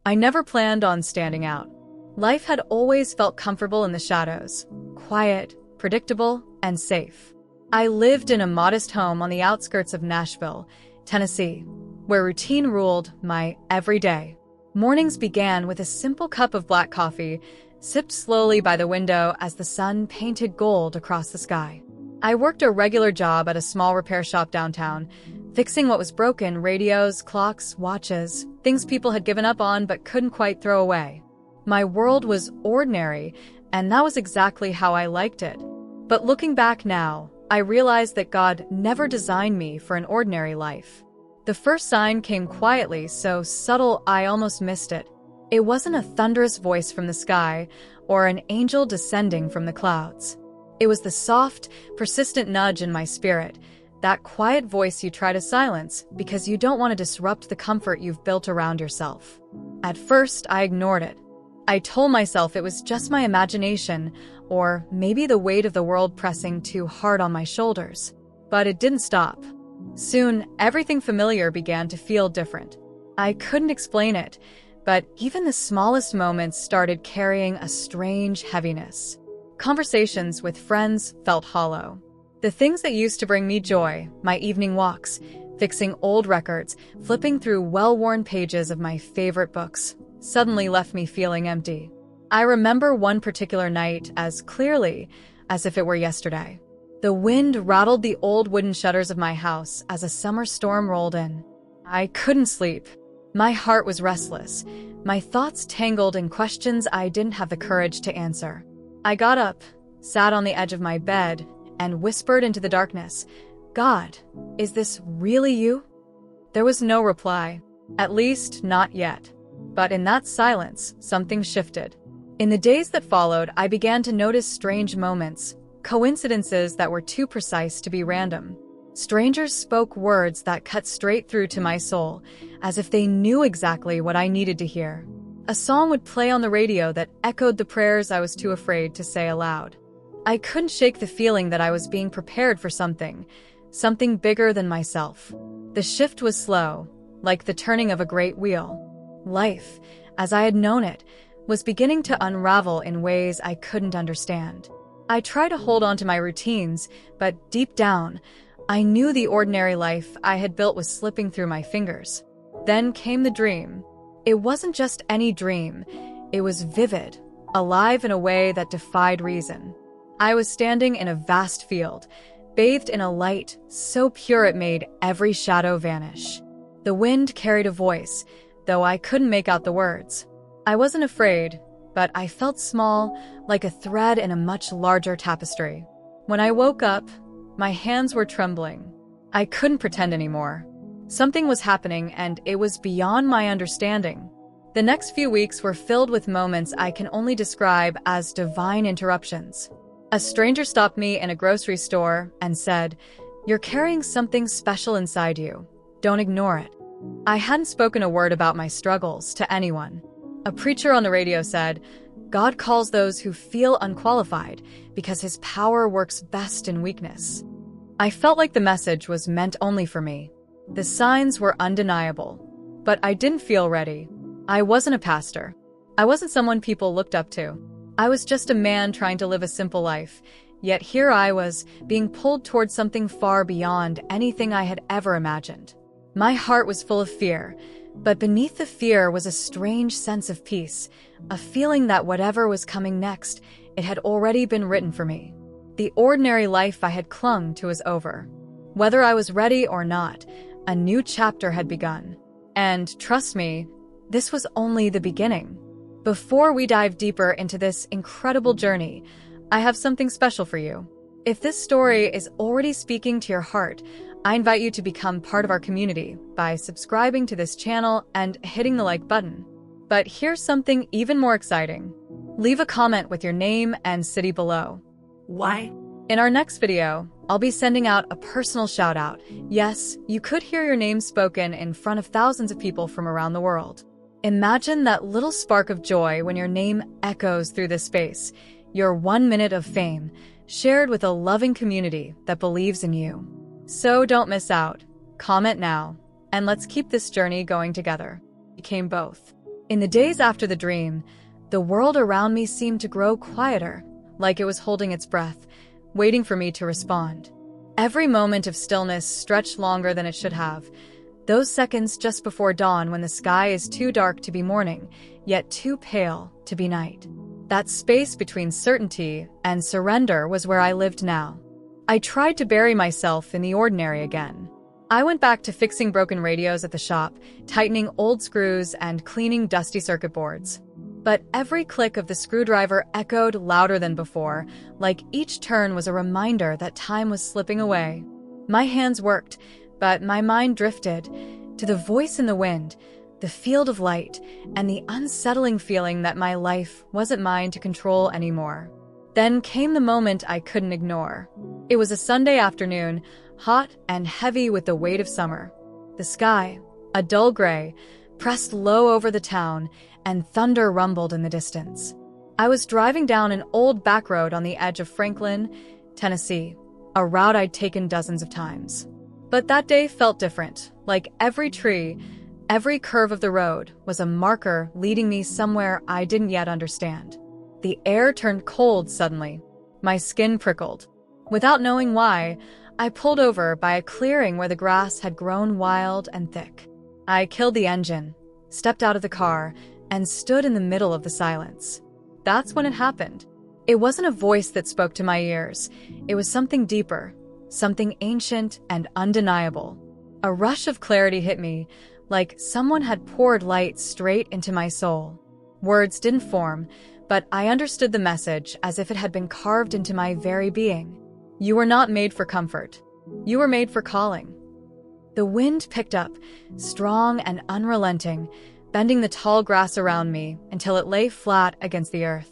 I never planned on standing out. Life had always felt comfortable in the shadows, quiet, predictable, and safe. I lived in a modest home on the outskirts of Nashville, Tennessee, where routine ruled my everyday. Mornings began with a simple cup of black coffee, sipped slowly by the window as the sun painted gold across the sky. I worked a regular job at a small repair shop downtown, fixing what was broken: radios, clocks, watches, things people had given up on but couldn't quite throw away. My world was ordinary, and that was exactly how I liked it. But looking back now, I realized that God never designed me for an ordinary life. The first sign came quietly, so subtle I almost missed it. It wasn't a thunderous voice from the sky or an angel descending from the clouds. It was the soft, persistent nudge in my spirit, that quiet voice you try to silence because you don't want to disrupt the comfort you've built around yourself. At first, I ignored it. I told myself it was just my imagination, or maybe the weight of the world pressing too hard on my shoulders. But it didn't stop. Soon, everything familiar began to feel different. I couldn't explain it, but even the smallest moments started carrying a strange heaviness. Conversations with friends felt hollow. The things that used to bring me joy, my evening walks, fixing old records, flipping through well-worn pages of my favorite books, suddenly left me feeling empty. I remember one particular night as clearly as if it were yesterday. The wind rattled the old wooden shutters of my house as a summer storm rolled in. I couldn't sleep. My heart was restless, my thoughts tangled in questions I didn't have the courage to answer. I got up, sat on the edge of my bed, and whispered into the darkness, "God, is this really you?" There was no reply, at least not yet. But in that silence, something shifted. In the days that followed, I began to notice strange moments, coincidences that were too precise to be random. Strangers spoke words that cut straight through to my soul, as if they knew exactly what I needed to hear. A song would play on the radio that echoed the prayers I was too afraid to say aloud. I couldn't shake the feeling that I was being prepared for something bigger than myself. The shift was slow, like the turning of a great wheel. Life, as I had known it, was beginning to unravel in ways I couldn't understand. I tried to hold on to my routines, but deep down, I knew the ordinary life I had built was slipping through my fingers. Then came the dream. It wasn't just any dream. It was vivid, alive in a way that defied reason. I was standing in a vast field, bathed in a light so pure it made every shadow vanish. The wind carried a voice, though I couldn't make out the words. I wasn't afraid, but I felt small, like a thread in a much larger tapestry. When I woke up, my hands were trembling. I couldn't pretend anymore. Something was happening, and it was beyond my understanding. The next few weeks were filled with moments I can only describe as divine interruptions. A stranger stopped me in a grocery store and said, "You're carrying something special inside you. Don't ignore it." I hadn't spoken a word about my struggles to anyone. A preacher on the radio said, "God calls those who feel unqualified because his power works best in weakness." I felt like the message was meant only for me. The signs were undeniable, but I didn't feel ready. I wasn't a pastor. I wasn't someone people looked up to. I was just a man trying to live a simple life, yet here I was, being pulled towards something far beyond anything I had ever imagined. My heart was full of fear, but beneath the fear was a strange sense of peace, a feeling that whatever was coming next, it had already been written for me. The ordinary life I had clung to was over. Whether I was ready or not, a new chapter had begun. And trust me, this was only the beginning. Before we dive deeper into this incredible journey, I have something special for you. If this story is already speaking to your heart, I invite you to become part of our community by subscribing to this channel and hitting the like button. But here's something even more exciting. Leave a comment with your name and city below. Why? In our next video, I'll be sending out a personal shout out. Yes, you could hear your name spoken in front of thousands of people from around the world. Imagine that little spark of joy when your name echoes through this space, your 1 minute of fame, shared with a loving community that believes in you. So don't miss out. Comment now, and let's keep this journey going together. We became both. In the days after the dream, the world around me seemed to grow quieter, like it was holding its breath, waiting for me to respond. Every moment of stillness stretched longer than it should have. Those seconds just before dawn when the sky is too dark to be morning, yet too pale to be night. That space between certainty and surrender was where I lived now. I tried to bury myself in the ordinary again. I went back to fixing broken radios at the shop, tightening old screws and cleaning dusty circuit boards. But every click of the screwdriver echoed louder than before, like each turn was a reminder that time was slipping away. My hands worked, but my mind drifted to the voice in the wind, the field of light, and the unsettling feeling that my life wasn't mine to control anymore. Then came the moment I couldn't ignore. It was a Sunday afternoon, hot and heavy with the weight of summer. The sky, a dull gray, pressed low over the town, and thunder rumbled in the distance. I was driving down an old back road on the edge of Franklin, Tennessee, a route I'd taken dozens of times. But that day felt different. Like every tree, every curve of the road was a marker leading me somewhere I didn't yet understand. The air turned cold suddenly. My skin prickled. Without knowing why, I pulled over by a clearing where the grass had grown wild and thick. I killed the engine, stepped out of the car, and stood in the middle of the silence. That's when it happened. It wasn't a voice that spoke to my ears. It was something deeper, something ancient and undeniable. A rush of clarity hit me, like someone had poured light straight into my soul. Words didn't form, but I understood the message as if it had been carved into my very being. You were not made for comfort. You were made for calling. The wind picked up, strong and unrelenting, bending the tall grass around me until it lay flat against the earth.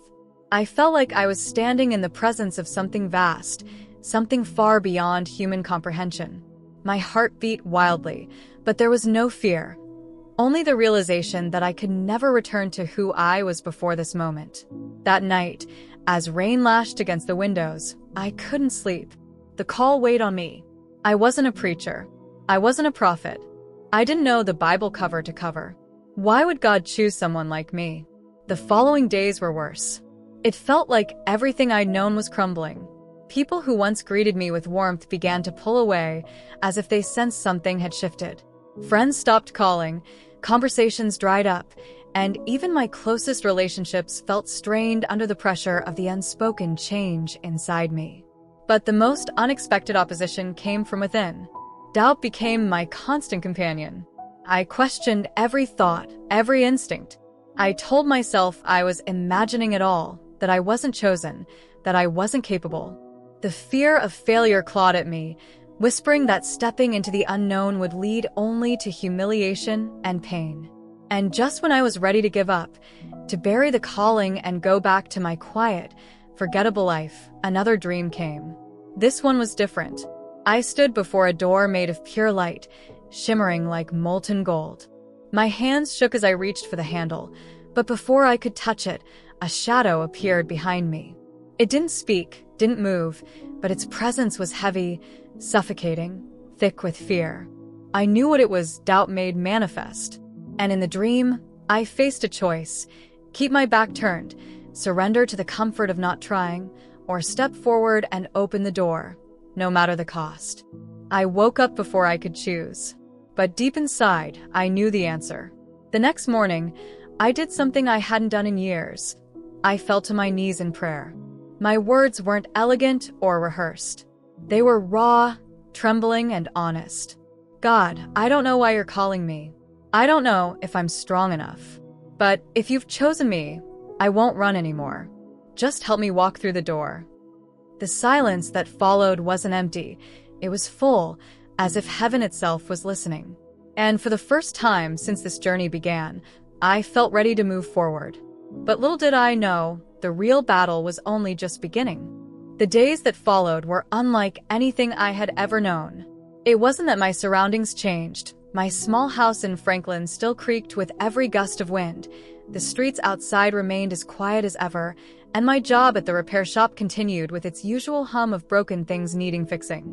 I felt like I was standing in the presence of something vast, something far beyond human comprehension. My heart beat wildly, but there was no fear, only the realization that I could never return to who I was before this moment. That night, as rain lashed against the windows, I couldn't sleep. The call weighed on me. I wasn't a preacher. I wasn't a prophet. I didn't know the Bible cover to cover. Why would God choose someone like me? The following days were worse. It felt like everything I'd known was crumbling. People who once greeted me with warmth began to pull away, as if they sensed something had shifted. Friends stopped calling, conversations dried up, and even my closest relationships felt strained under the pressure of the unspoken change inside me. But the most unexpected opposition came from within. Doubt became my constant companion. I questioned every thought, every instinct. I told myself I was imagining it all, that I wasn't chosen, that I wasn't capable. The fear of failure clawed at me, whispering that stepping into the unknown would lead only to humiliation and pain. And just when I was ready to give up, to bury the calling and go back to my quiet, forgettable life, another dream came. This one was different. I stood before a door made of pure light, shimmering like molten gold. My hands shook as I reached for the handle, but before I could touch it, a shadow appeared behind me. It didn't speak, didn't move, but its presence was heavy, suffocating, thick with fear. I knew what it was doubt made manifest. And in the dream, I faced a choice: keep my back turned, surrender to the comfort of not trying, or step forward and open the door, no matter the cost. I woke up before I could choose. But deep inside, I knew the answer. The next morning, I did something I hadn't done in years. I fell to my knees in prayer. My words weren't elegant or rehearsed. They were raw, trembling, and honest. God, I don't know why you're calling me. I don't know if I'm strong enough. But if you've chosen me, I won't run anymore. Just help me walk through the door. The silence that followed wasn't empty. It was full, as if heaven itself was listening. And for the first time since this journey began, I felt ready to move forward. But little did I know, the real battle was only just beginning. The days that followed were unlike anything I had ever known. It wasn't that my surroundings changed. My small house in Franklin still creaked with every gust of wind. The streets outside remained as quiet as ever, and my job at the repair shop continued with its usual hum of broken things needing fixing.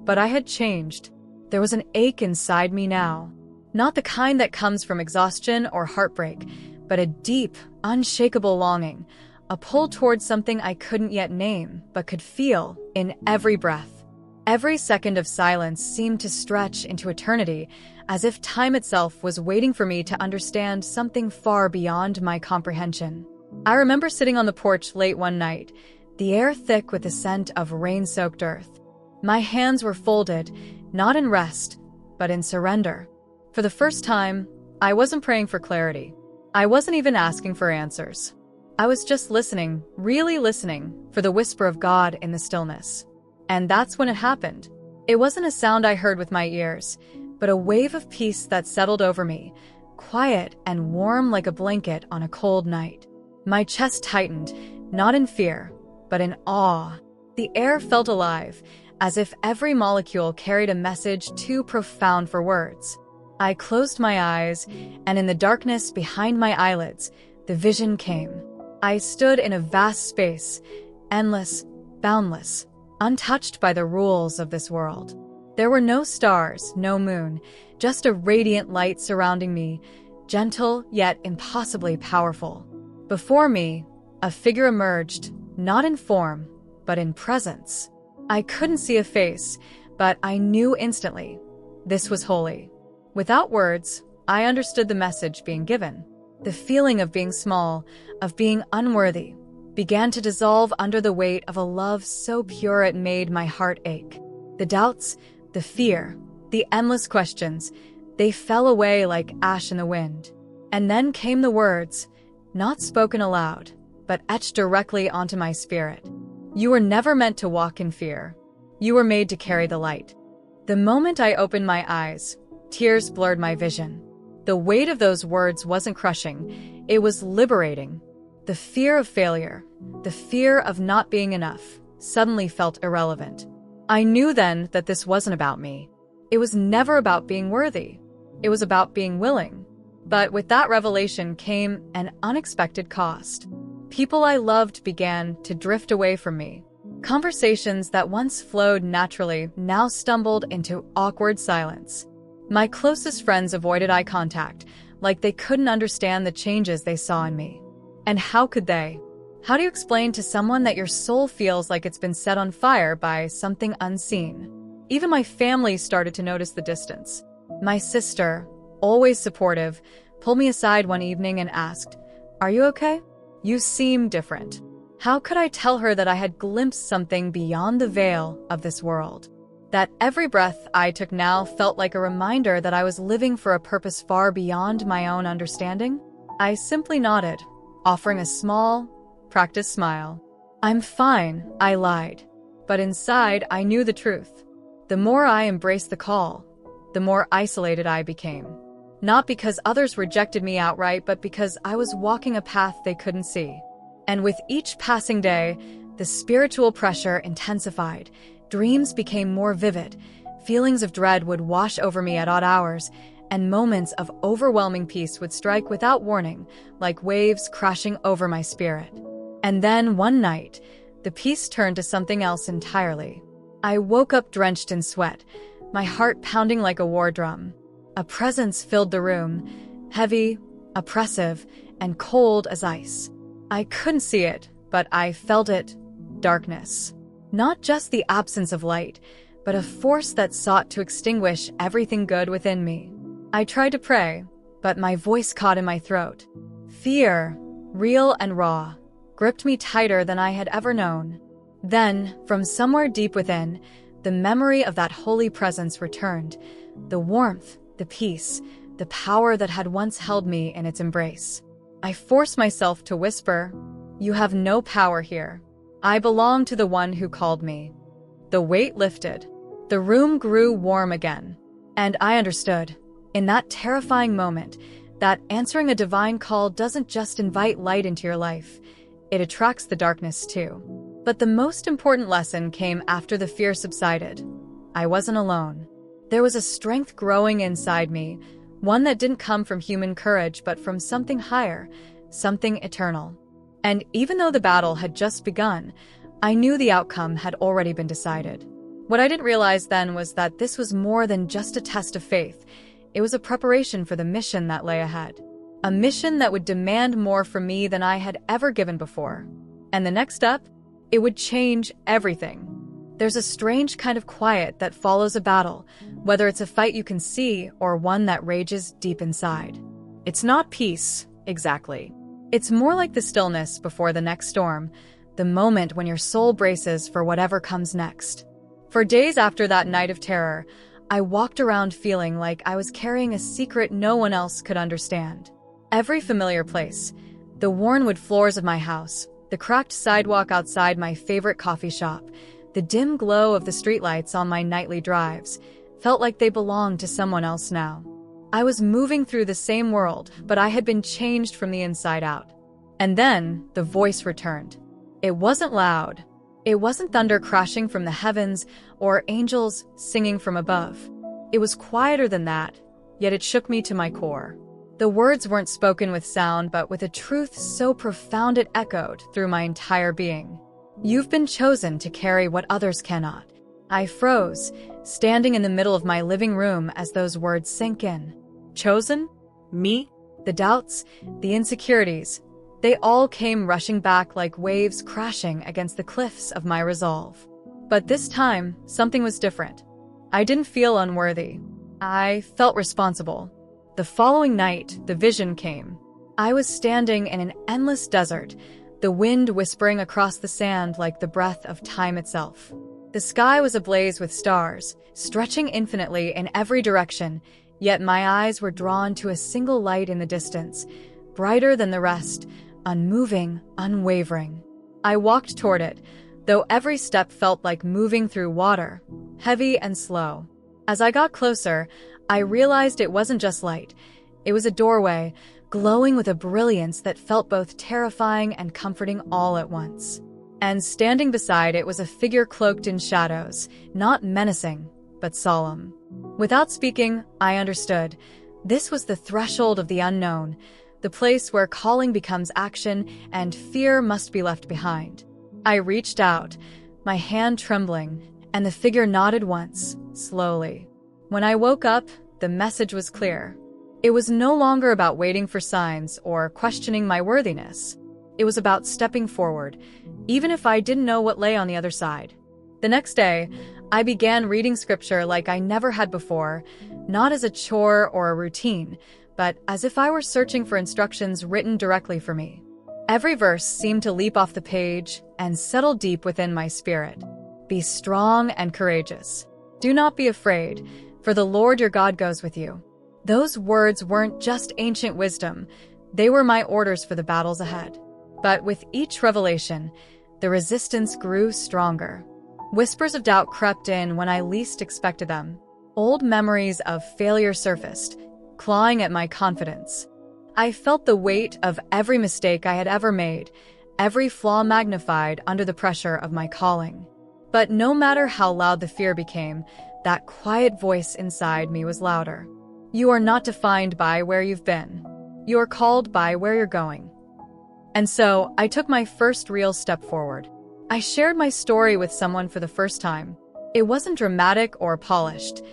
But I had changed. There was an ache inside me now. Not the kind that comes from exhaustion or heartbreak, but a deep, unshakable longing, a pull towards something I couldn't yet name, but could feel in every breath. Every second of silence seemed to stretch into eternity, as if time itself was waiting for me to understand something far beyond my comprehension. I remember sitting on the porch late one night, the air thick with the scent of rain-soaked earth. My hands were folded, not in rest, but in surrender. For the first time, I wasn't praying for clarity. I wasn't even asking for answers. I was just listening, really listening, for the whisper of God in the stillness. And that's when it happened. It wasn't a sound I heard with my ears, but a wave of peace that settled over me, quiet and warm like a blanket on a cold night. My chest tightened, not in fear, but in awe. The air felt alive, as if every molecule carried a message too profound for words. I closed my eyes, and in the darkness behind my eyelids, the vision came. I stood in a vast space, endless, boundless, untouched by the rules of this world. There were no stars, no moon, just a radiant light surrounding me, gentle yet impossibly powerful. Before me, a figure emerged, not in form, but in presence. I couldn't see a face, but I knew instantly. This was holy. Without words, I understood the message being given. The feeling of being small, of being unworthy, began to dissolve under the weight of a love so pure it made my heart ache. The doubts, the fear, the endless questions, they fell away like ash in the wind. And then came the words, not spoken aloud, but etched directly onto my spirit. You were never meant to walk in fear. You were made to carry the light. The moment I opened my eyes, tears blurred my vision. The weight of those words wasn't crushing, it was liberating. The fear of failure, the fear of not being enough, suddenly felt irrelevant. I knew then that this wasn't about me. It was never about being worthy. It was about being willing. But with that revelation came an unexpected cost. People I loved began to drift away from me. Conversations that once flowed naturally now stumbled into awkward silence. My closest friends avoided eye contact, like they couldn't understand the changes they saw in me. And how could they? How do you explain to someone that your soul feels like it's been set on fire by something unseen? Even my family started to notice the distance. My sister, always supportive, pulled me aside one evening and asked, "Are you okay? You seem different." How could I tell her that I had glimpsed something beyond the veil of this world? That every breath I took now felt like a reminder that I was living for a purpose far beyond my own understanding? I simply nodded, offering a small, practiced smile. "I'm fine," I lied. But inside, I knew the truth. The more I embraced the call, the more isolated I became. Not because others rejected me outright, but because I was walking a path they couldn't see. And with each passing day, the spiritual pressure intensified. Dreams became more vivid, feelings of dread would wash over me at odd hours, and moments of overwhelming peace would strike without warning, like waves crashing over my spirit. And then, one night, the peace turned to something else entirely. I woke up drenched in sweat, my heart pounding like a war drum. A presence filled the room, heavy, oppressive, and cold as ice. I couldn't see it, but I felt it. Darkness. Not just the absence of light, but a force that sought to extinguish everything good within me. I tried to pray, but my voice caught in my throat. Fear, real and raw, gripped me tighter than I had ever known. Then, from somewhere deep within, the memory of that holy presence returned. The warmth, the peace, the power that had once held me in its embrace. I forced myself to whisper, "You have no power here. I belong to the one who called me." The weight lifted. The room grew warm again. And I understood, in that terrifying moment, that answering a divine call doesn't just invite light into your life, it attracts the darkness too. But the most important lesson came after the fear subsided. I wasn't alone. There was a strength growing inside me, one that didn't come from human courage but from something higher, something eternal. And even though the battle had just begun, I knew the outcome had already been decided. What I didn't realize then was that this was more than just a test of faith. It was a preparation for the mission that lay ahead. a mission that would demand more from me than I had ever given before. And the next step? It would change everything. There's a strange kind of quiet that follows a battle, whether it's a fight you can see or one that rages deep inside. It's not peace, exactly. It's more like the stillness before the next storm, the moment when your soul braces for whatever comes next. For days after that night of terror, I walked around feeling like I was carrying a secret no one else could understand. Every familiar place, the worn wood floors of my house, the cracked sidewalk outside my favorite coffee shop, the dim glow of the streetlights on my nightly drives, felt like they belonged to someone else now. I was moving through the same world, but I had been changed from the inside out. And then the voice returned. It wasn't loud. It wasn't thunder crashing from the heavens or angels singing from above. It was quieter than that, yet it shook me to my core. The words weren't spoken with sound, but with a truth so profound it echoed through my entire being. You've been chosen to carry what others cannot. I froze, standing in the middle of my living room as those words sank in. Chosen? Me? The doubts, the insecurities, they all came rushing back like waves crashing against the cliffs of my resolve. But this time, something was different. I didn't feel unworthy. I felt responsible. The following night, the vision came. I was standing in an endless desert, the wind whispering across the sand like the breath of time itself. The sky was ablaze with stars, stretching infinitely in every direction, yet my eyes were drawn to a single light in the distance, brighter than the rest, unmoving, unwavering. I walked toward it, though every step felt like moving through water, heavy and slow. As I got closer, I realized it wasn't just light. It was a doorway, glowing with a brilliance that felt both terrifying and comforting all at once. And standing beside it was a figure cloaked in shadows, not menacing, but solemn. Without speaking, I understood. This was the threshold of the unknown, the place where calling becomes action and fear must be left behind. I reached out, my hand trembling, and the figure nodded once, slowly. When I woke up, the message was clear. It was no longer about waiting for signs or questioning my worthiness. It was about stepping forward, even if I didn't know what lay on the other side. The next day, I began reading scripture like I never had before, not as a chore or a routine, but as if I were searching for instructions written directly for me. Every verse seemed to leap off the page and settle deep within my spirit. Be strong and courageous. Do not be afraid, for the Lord your God goes with you. Those words weren't just ancient wisdom, they were my orders for the battles ahead. But with each revelation, the resistance grew stronger. Whispers of doubt crept in when I least expected them. Old memories of failure surfaced, clawing at my confidence. I felt the weight of every mistake I had ever made, every flaw magnified under the pressure of my calling. But no matter how loud the fear became, that quiet voice inside me was louder. You are not defined by where you've been. You are called by where you're going. And so, I took my first real step forward. I shared my story with someone for the first time. It wasn't dramatic or polished,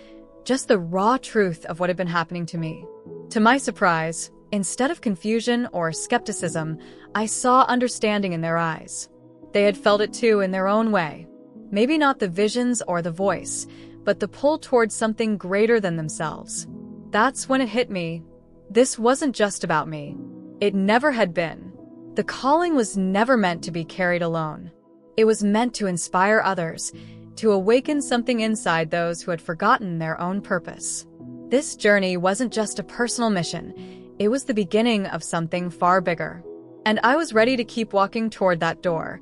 just the raw truth of what had been happening to me. To my surprise, instead of confusion or skepticism, I saw understanding in their eyes. They had felt it too in their own way. Maybe not the visions or the voice, but the pull towards something greater than themselves. That's when it hit me. This wasn't just about me. It never had been. The calling was never meant to be carried alone. It was meant to inspire others, to awaken something inside those who had forgotten their own purpose. This journey wasn't just a personal mission. It was the beginning of something far bigger. And I was ready to keep walking toward that door,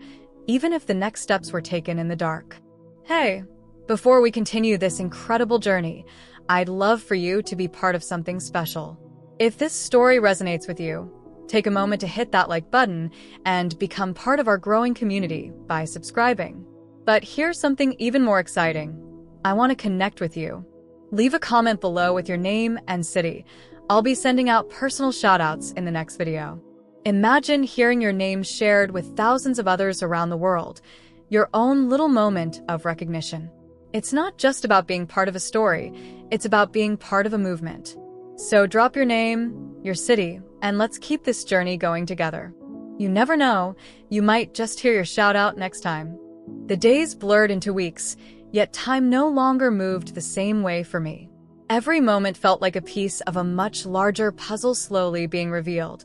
even if the next steps were taken in the dark. Hey, before we continue this incredible journey, I'd love for you to be part of something special. If this story resonates with you, take a moment to hit that like button and become part of our growing community by subscribing. But here's something even more exciting. I want to connect with you. Leave a comment below with your name and city. I'll be sending out personal shoutouts in the next video. Imagine hearing your name shared with thousands of others around the world, your own little moment of recognition. It's not just about being part of a story, it's about being part of a movement. So drop your name, your city, and let's keep this journey going together. You never know, you might just hear your shout out next time. The days blurred into weeks, yet time no longer moved the same way for me. Every moment felt like a piece of a much larger puzzle slowly being revealed.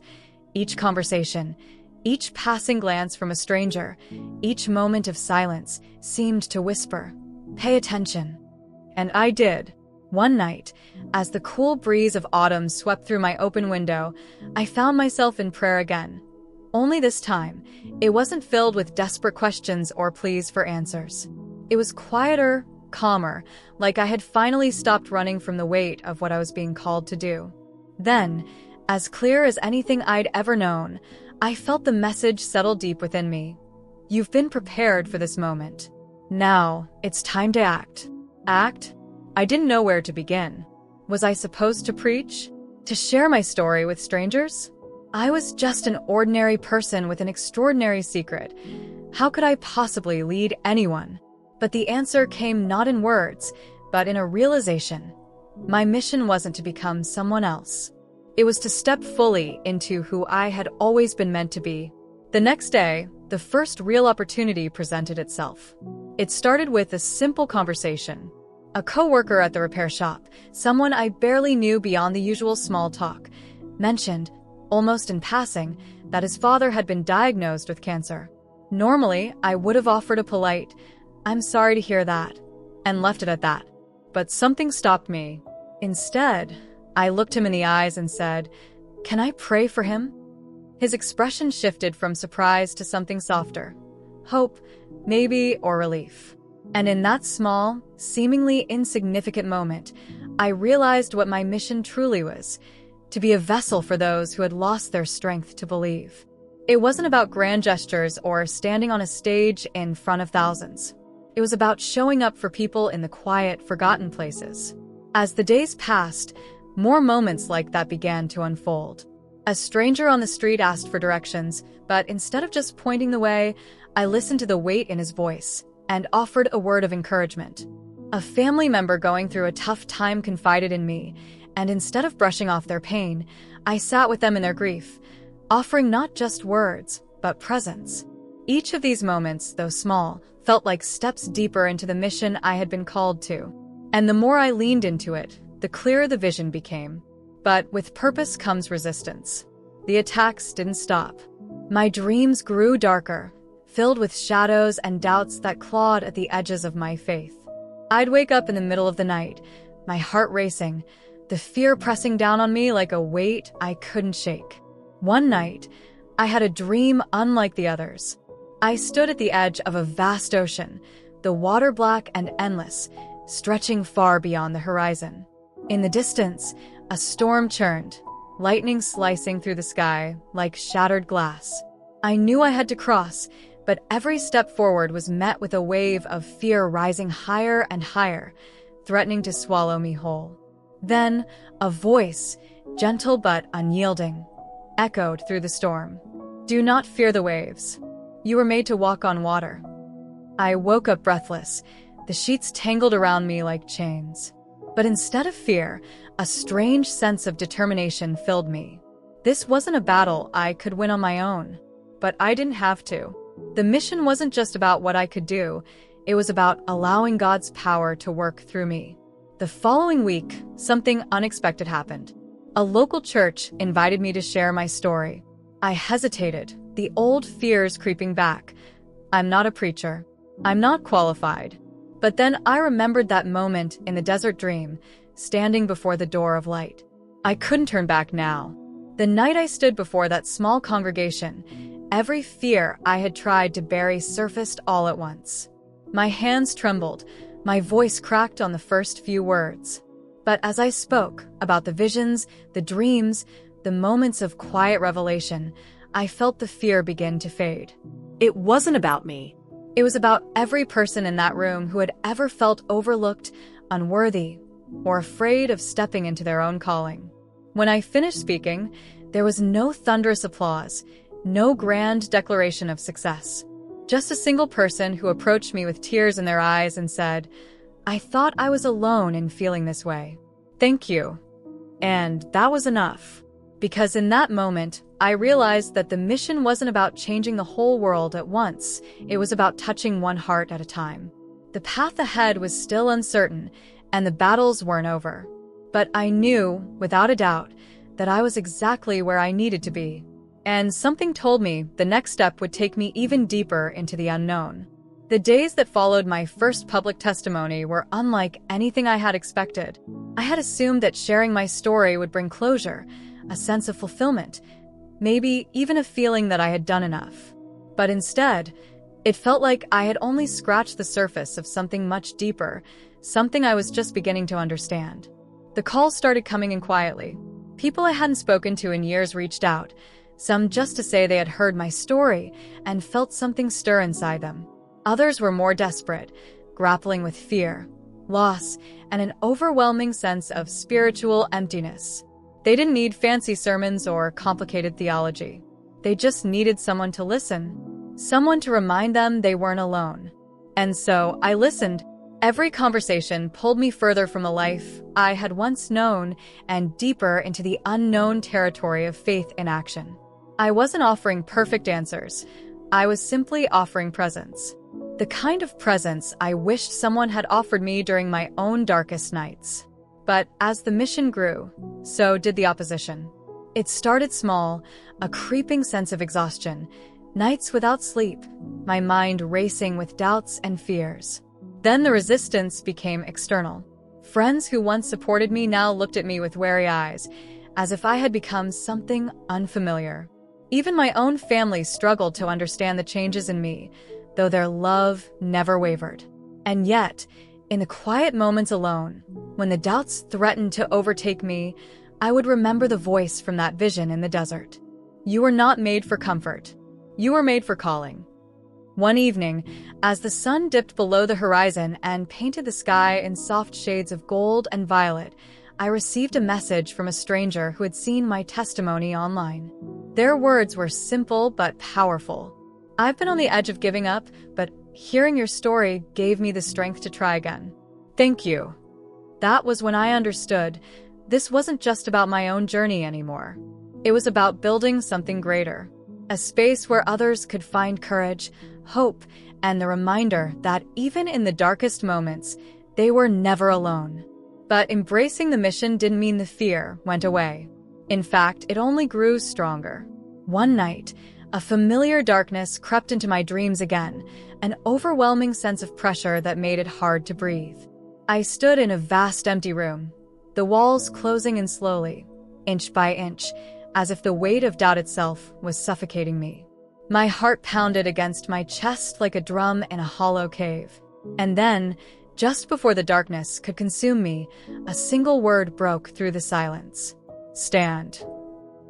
Each conversation, each passing glance from a stranger, each moment of silence seemed to whisper, "Pay attention." And I did. One night, as the cool breeze of autumn swept through my open window, I found myself in prayer again. Only this time, it wasn't filled with desperate questions or pleas for answers. It was quieter, calmer, like I had finally stopped running from the weight of what I was being called to do. Then, as clear as anything I'd ever known, I felt the message settle deep within me. You've been prepared for this moment. Now, it's time to act. Act? I didn't know where to begin. Was I supposed to preach? To share my story with strangers? I was just an ordinary person with an extraordinary secret. How could I possibly lead anyone? But the answer came not in words, but in a realization. My mission wasn't to become someone else. It was to step fully into who I had always been meant to be. The next day, the first real opportunity presented itself. It started with a simple conversation. A coworker at the repair shop, someone I barely knew beyond the usual small talk, mentioned, almost in passing, that his father had been diagnosed with cancer. Normally, I would have offered a polite, "I'm sorry to hear that," and left it at that. But something stopped me. Instead, I looked him in the eyes and said, "Can I pray for him?" His expression shifted from surprise to something softer. Hope, maybe, or relief. And in that small, seemingly insignificant moment, I realized what my mission truly was, to be a vessel for those who had lost their strength to believe. It wasn't about grand gestures or standing on a stage in front of thousands. It was about showing up for people in the quiet, forgotten places. As the days passed, more moments like that began to unfold. A stranger on the street asked for directions, but instead of just pointing the way, I listened to the weight in his voice and offered a word of encouragement. A family member going through a tough time confided in me, and instead of brushing off their pain, I sat with them in their grief, offering not just words, but presence. Each of these moments, though small, felt like steps deeper into the mission I had been called to. And the more I leaned into it, the clearer the vision became. But with purpose comes resistance. The attacks didn't stop. My dreams grew darker, filled with shadows and doubts that clawed at the edges of my faith. I'd wake up in the middle of the night, my heart racing, the fear pressing down on me like a weight I couldn't shake. One night, I had a dream unlike the others. I stood at the edge of a vast ocean, the water black and endless, stretching far beyond the horizon. In the distance, a storm churned, lightning slicing through the sky like shattered glass. I knew I had to cross, but every step forward was met with a wave of fear rising higher and higher, threatening to swallow me whole. Then, a voice, gentle but unyielding, echoed through the storm. "Do not fear the waves. You were made to walk on water." I woke up breathless, the sheets tangled around me like chains. But instead of fear, a strange sense of determination filled me. This wasn't a battle I could win on my own, but I didn't have to. The mission wasn't just about what I could do, it was about allowing God's power to work through me. The following week, something unexpected happened. A local church invited me to share my story. I hesitated, the old fears creeping back. I'm not a preacher. I'm not qualified. But then I remembered that moment in the desert dream, standing before the door of light. I couldn't turn back now. The night I stood before that small congregation, every fear I had tried to bury surfaced all at once. My hands trembled, my voice cracked on the first few words. But as I spoke about the visions, the dreams, the moments of quiet revelation, I felt the fear begin to fade. It wasn't about me. It was about every person in that room who had ever felt overlooked, unworthy, or afraid of stepping into their own calling. When I finished speaking, there was no thunderous applause, no grand declaration of success. Just a single person who approached me with tears in their eyes and said, "I thought I was alone in feeling this way. Thank you." And that was enough. Because in that moment, I realized that the mission wasn't about changing the whole world at once. It was about touching one heart at a time. The path ahead was still uncertain, and the battles weren't over. But I knew, without a doubt, that I was exactly where I needed to be. And something told me the next step would take me even deeper into the unknown. The days that followed my first public testimony were unlike anything I had expected. I had assumed that sharing my story would bring closure, a sense of fulfillment, maybe even a feeling that I had done enough. But instead, it felt like I had only scratched the surface of something much deeper, something I was just beginning to understand. The calls started coming in quietly. People I hadn't spoken to in years reached out, some just to say they had heard my story and felt something stir inside them. Others were more desperate, grappling with fear, loss, and an overwhelming sense of spiritual emptiness. They didn't need fancy sermons or complicated theology. They just needed someone to listen, someone to remind them they weren't alone. And so I listened. Every conversation pulled me further from the life I had once known and deeper into the unknown territory of faith in action. I wasn't offering perfect answers. I was simply offering presence. The kind of presence I wished someone had offered me during my own darkest nights. But as the mission grew, so did the opposition. It started small, a creeping sense of exhaustion, nights without sleep, my mind racing with doubts and fears. Then the resistance became external. Friends who once supported me now looked at me with wary eyes, as if I had become something unfamiliar. Even my own family struggled to understand the changes in me, though their love never wavered. And yet, in the quiet moments alone, when the doubts threatened to overtake me, I would remember the voice from that vision in the desert. You were not made for comfort. You were made for calling. One evening, as the sun dipped below the horizon and painted the sky in soft shades of gold and violet, I received a message from a stranger who had seen my testimony online. Their words were simple but powerful. I've been on the edge of giving up, but hearing your story gave me the strength to try again. Thank you. That was when I understood this wasn't just about my own journey anymore. It was about building something greater, a space where others could find courage, hope, and the reminder that even in the darkest moments, they were never alone. But embracing the mission didn't mean the fear went away. In fact, it only grew stronger. One night, a familiar darkness crept into my dreams again, an overwhelming sense of pressure that made it hard to breathe. I stood in a vast empty room, the walls closing in slowly, inch by inch, as if the weight of doubt itself was suffocating me. My heart pounded against my chest like a drum in a hollow cave. And then, just before the darkness could consume me, a single word broke through the silence. Stand.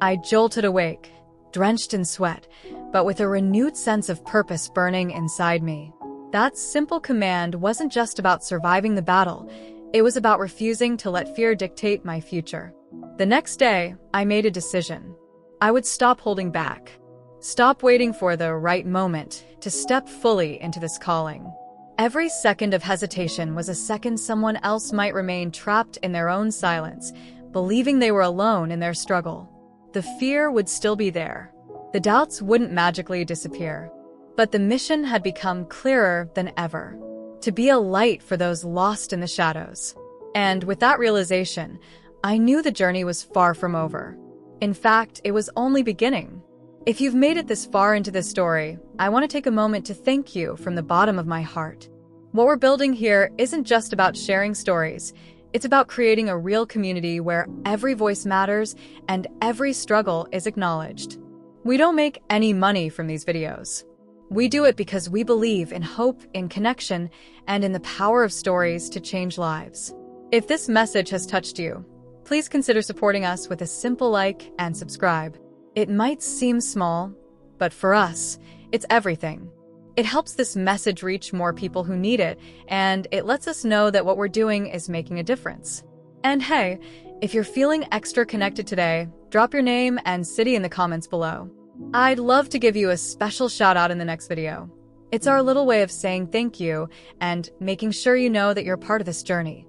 I jolted awake, drenched in sweat, but with a renewed sense of purpose burning inside me. That simple command wasn't just about surviving the battle, it was about refusing to let fear dictate my future. The next day, I made a decision. I would stop holding back. Stop waiting for the right moment to step fully into this calling. Every second of hesitation was a second someone else might remain trapped in their own silence, believing they were alone in their struggle. The fear would still be there. The doubts wouldn't magically disappear. But the mission had become clearer than ever. To be a light for those lost in the shadows. And with that realization, I knew the journey was far from over. In fact, it was only beginning. If you've made it this far into this story, I want to take a moment to thank you from the bottom of my heart. What we're building here isn't just about sharing stories. It's about creating a real community where every voice matters and every struggle is acknowledged. We don't make any money from these videos. We do it because we believe in hope, in connection, and in the power of stories to change lives. If this message has touched you, please consider supporting us with a simple like and subscribe. It might seem small, but for us, it's everything. It helps this message reach more people who need it, and it lets us know that what we're doing is making a difference. And hey, if you're feeling extra connected today, drop your name and city in the comments below. I'd love to give you a special shout out in the next video. It's our little way of saying thank you and making sure you know that you're part of this journey.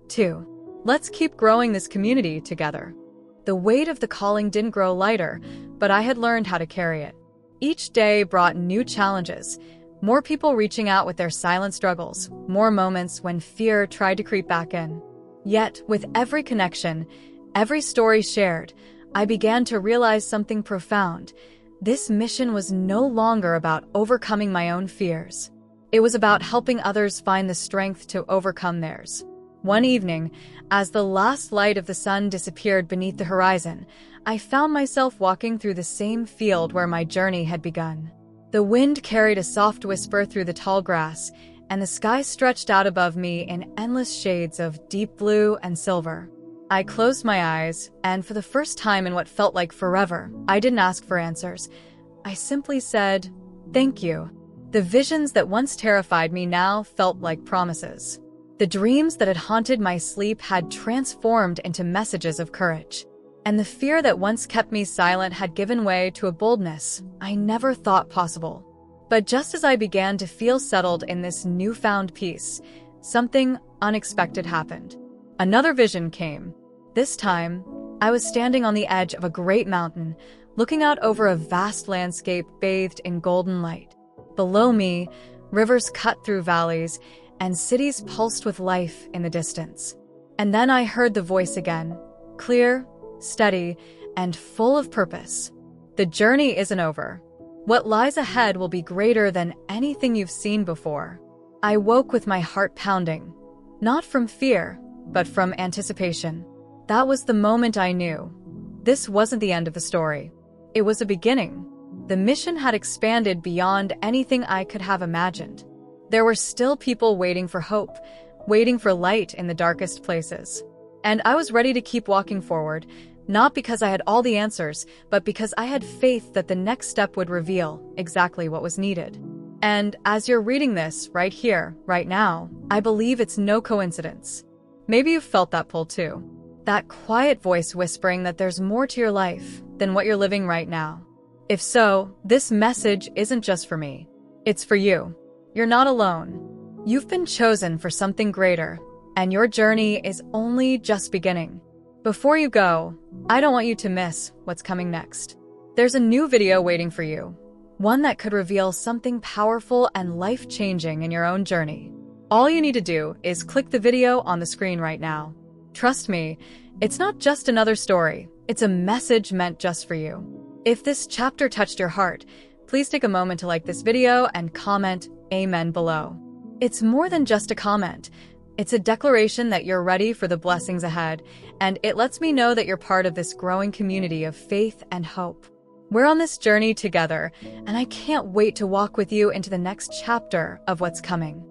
2. Let's keep growing this community together. The weight of the calling didn't grow lighter, but I had learned how to carry it. Each day brought new challenges, more people reaching out with their silent struggles, more moments when fear tried to creep back in. Yet, with every connection, every story shared, I began to realize something profound. This mission was no longer about overcoming my own fears. It was about helping others find the strength to overcome theirs. One evening, as the last light of the sun disappeared beneath the horizon, I found myself walking through the same field where my journey had begun. The wind carried a soft whisper through the tall grass, and the sky stretched out above me in endless shades of deep blue and silver. I closed my eyes, and for the first time in what felt like forever, I didn't ask for answers. I simply said, "Thank you." The visions that once terrified me now felt like promises. The dreams that had haunted my sleep had transformed into messages of courage. And the fear that once kept me silent had given way to a boldness I never thought possible. But just as I began to feel settled in this newfound peace, something unexpected happened. Another vision came. This time, I was standing on the edge of a great mountain, looking out over a vast landscape bathed in golden light. Below me, rivers cut through valleys, and cities pulsed with life in the distance. And then I heard the voice again, clear, steady, and full of purpose. The journey isn't over. What lies ahead will be greater than anything you've seen before. I woke with my heart pounding, not from fear, but from anticipation. That was the moment I knew. This wasn't the end of the story. It was a beginning. The mission had expanded beyond anything I could have imagined. There were still people waiting for hope, waiting for light in the darkest places. And I was ready to keep walking forward, not because I had all the answers, but because I had faith that the next step would reveal exactly what was needed. And as you're reading this right here, right now, I believe it's no coincidence. Maybe you've felt that pull too. That quiet voice whispering that there's more to your life than what you're living right now. If so, this message isn't just for me. It's for you. You're not alone. You've been chosen for something greater, and your journey is only just beginning. Before you go, I don't want you to miss what's coming next. There's a new video waiting for you, one that could reveal something powerful and life-changing in your own journey. All you need to do is click the video on the screen right now. Trust me, it's not just another story, it's a message meant just for you. If this chapter touched your heart, please take a moment to like this video and comment Amen below. It's more than just a comment. It's a declaration that you're ready for the blessings ahead, and it lets me know that you're part of this growing community of faith and hope. We're on this journey together, and I can't wait to walk with you into the next chapter of what's coming.